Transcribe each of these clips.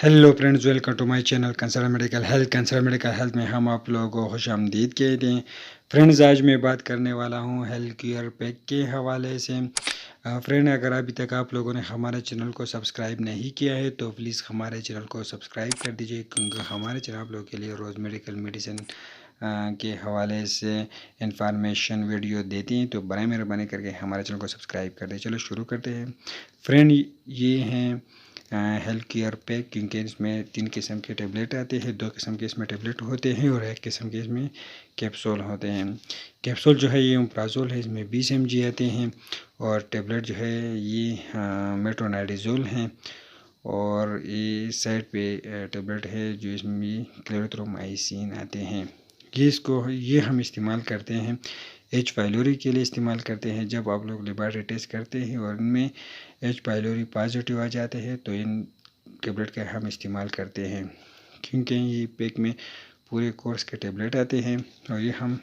Hello friends, welcome to my channel consult medical health में हम आप लोगों को खुश आमदीद कहते हैं। फ्रेंड्स, आज मैं बात करने वाला हूं हेल्थ केयर पैक के हवाले से। फ्रेंड, अगर अभी तक आप लोगों ने हमारे चैनल को सब्सक्राइब नहीं किया है तो प्लीज़ हमारे चैनल को सब्सक्राइब कर दीजिए, क्योंकि हमारे चैनल आप लोगों के लिए रोज़ मेडिकल मेडिसिन के हवाले से इंफॉर्मेशन वीडियो देती हैं। तो बराए मेहरबानी करके हमारे चैनल को सब्सक्राइब कर दें। चलो शुरू करते हैं। फ्रेंड, ये हैं हेल्थ केयर पैक, क्योंकि इसमें 3 किस्म के टेबलेट आते हैं। 2 किस्म के इसमें टेबलेट होते हैं और 1 किस्म के इसमें कैप्सूल होते हैं। कैप्सूल जो है ये ओमेप्राज़ोल है, इसमें 20 mg आते हैं। और टेबलेट जो है ये मेट्रोनाइडाज़ोल हैं। और ये साइड पे टेबलेट है जो इसमें क्लेरिथ्रोमाइसिन आते हैं। ये हम इस्तेमाल करते हैं एच पाइलोरी के लिए इस्तेमाल करते हैं। जब आप लोग लेबोरेटरी टेस्ट करते हैं और इनमें एच पाइलोरी पॉजिटिव आ जाते हैं तो इन टेबलेट का हम इस्तेमाल करते हैं, क्योंकि ये पैक में पूरे कोर्स के टेबलेट आते हैं। और ये हम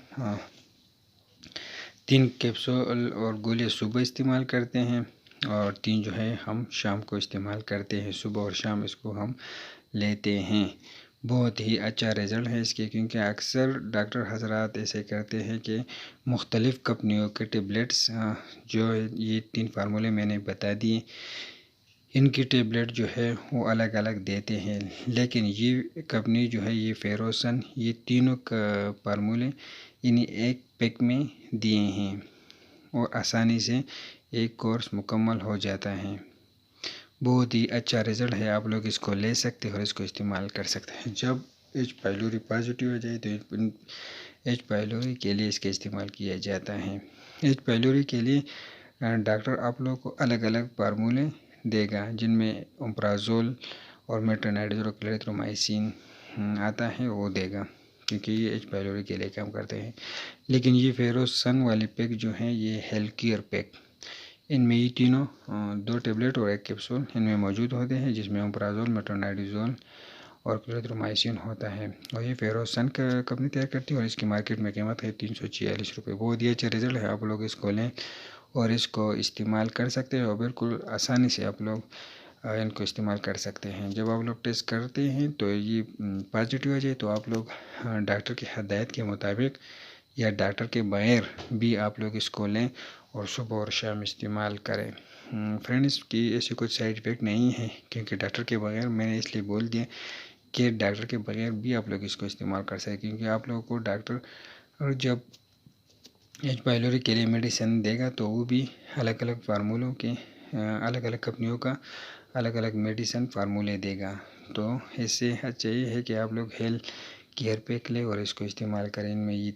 3 कैप्सूल और गोलियां सुबह इस्तेमाल करते हैं और 3 जो है हम शाम को इस्तेमाल करते हैं। सुबह और शाम इसको हम लेते हैं। बहुत ही अच्छा रिज़ल्ट है इसके, क्योंकि अक्सर डॉक्टर हजरात ऐसे करते हैं कि मुख्तलिफ़ कंपनियों के टेबलेट्स जो ये 3 फार्मूले मैंने बता दिए, इनकी टेबलेट जो है वो अलग अलग देते हैं। लेकिन ये कंपनी जो है ये फेरोसन, ये तीनों फार्मूले इन्हें एक पैक में दिए हैं और आसानी से एक कोर्स मुकम्मल हो जाता है। बहुत ही अच्छा रिज़ल्ट है। आप लोग इसको ले सकते हैं और इसको इस्तेमाल कर सकते हैं। जब एच पाइलोरी पॉजिटिव हो जाए तो एच पाइलोरी के लिए इसका इस्तेमाल किया जाता है। एच पाइलोरी के लिए डॉक्टर आप लोग को अलग अलग फार्मूले देगा, जिनमें ओमेप्राज़ोल और मेट्रोनाइडाज़ोल और क्लेरिथ्रोमाइसिन आता है, वो देगा, क्योंकि ये एच पाइलोरी के लिए काम करते हैं। लेकिन ये फेरोसन वाले पैक जो हैं ये हेल्थ केयर पैक, इनमें ये तीनों 2 टेबलेट और 1 कैप्सूल इनमें मौजूद होते हैं, जिसमें ओमेप्राज़ोल, मेट्रोनाइडाज़ोल और क्लेरिथ्रोमाइसिन होता है। और ये फेरोसन का कंपनी तैयार करती है और इसकी मार्केट में कीमत है 346 रुपये। बहुत ही अच्छा रिज़ल्ट है। आप लोग इसको लें और इसको इस्तेमाल कर सकते हैं और बिल्कुल आसानी से आप लोग इनको इस्तेमाल कर सकते हैं। जब आप लोग टेस्ट करते हैं तो ये पॉजिटिव आ जाए तो आप लोग डॉक्टर की हदायत के मुताबिक या डॉक्टर के बगैर भी आप लोग इसको लें और सुबह और शाम इस्तेमाल करें। फ्रेंड्स, की ऐसी कुछ साइड इफ़ेक्ट नहीं है, क्योंकि डॉक्टर के बगैर मैंने इसलिए बोल दिया कि डॉक्टर के बगैर भी आप लोग इसको इस्तेमाल कर सकते, क्योंकि आप लोगों को डॉक्टर जब एच पाइलोरी के लिए मेडिसिन देगा तो वो भी अलग अलग फार्मूलों के अलग अलग कंपनियों का अलग अलग मेडिसिन फार्मूले देगा। तो इससे अच्छा ये है कि आप लोग हेल्थ केयर पैक लें और इसको इस्तेमाल करें। इनमें ये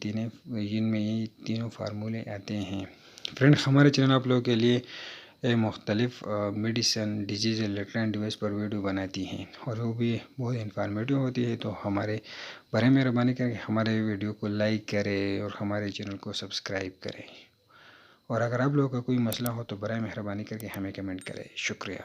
तीनों फार्मूले आते हैं। फ्रेंड, हमारे चैनल आप लोगों के लिए मुख्तलिफ़ मेडिसिन डिजीज़ रिलेटेड डिवाइस पर वीडियो बनाती हैं और वो भी बहुत इन्फॉर्मेटिव होती है। तो हमारे बड़े मेहरबानी करके हमारे वीडियो को लाइक करें और हमारे चैनल को सब्सक्राइब करें। और अगर आप लोगों का कोई मसला हो तो बराए मेहरबानी करके हमें कमेंट करें। शुक्रिया।